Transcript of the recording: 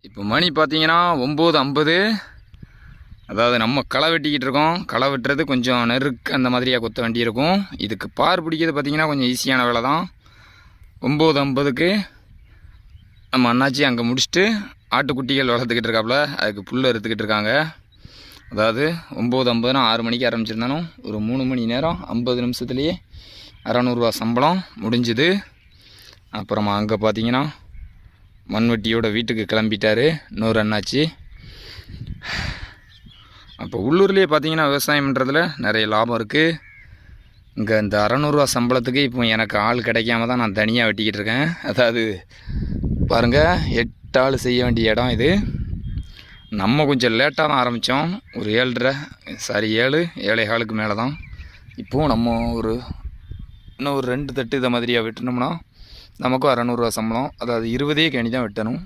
இப்போ மணி பார்த்தீங்கன்னா 9:50. அதாவது நம்ம களை வெட்டிக்கிட்டு இருக்கோம். களை வெட்டுறது கொஞ்சம் நெருக்கு அந்த மாதிரியாக கொத்த வேண்டி இருக்கும். இதுக்கு பார் பிடிக்கிறது பார்த்திங்கன்னா கொஞ்சம் ஈஸியான வேலை தான். 9:50க்கு நம்ம அண்ணாச்சி அங்கே முடிச்சுட்டு ஆட்டுக்குட்டிகள் வளர்த்துக்கிட்டு இருக்காப்புல. அதுக்கு புல் அறுத்துக்கிட்டு இருக்காங்க. அதாவது 9:50னா 6 மணிக்கு ஆரம்பிச்சிருந்தாலும் ஒரு 3 மணி நேரம் 50 நிமிஷத்துலேயே 600 ரூபா சம்பளம் முடிஞ்சுது. அப்புறமா அங்கே பார்த்தீங்கன்னா மண்வெட்டியோட வீட்டுக்கு கிளம்பிட்டார் இன்னொரு அண்ணாச்சி. அப்போ உள்ளூர்லேயே பார்த்தீங்கன்னா விவசாயம் பண்ணுறதுல நிறைய லாபம் இருக்குது. இங்கே இந்த 600 ரூபா சம்பளத்துக்கு இப்போ எனக்கு ஆள் கிடைக்காம தான் நான் தனியாக வெட்டிக்கிட்டு இருக்கேன். அதாவது பாருங்கள், 8 ஆள் செய்ய வேண்டிய இடம் இது. நம்ம கொஞ்சம் லேட்டாக தான் ஆரம்பித்தோம். ஒரு 7:15 மேலே தான். இப்போது நம்ம இன்னும் ஒரு 2 தட்டு இதை மாதிரியாக வெட்டினோம்னா நமக்கும் 600 ரூபா சம்பளம். அதாவது 20 கேணி தான் வெட்டணும்.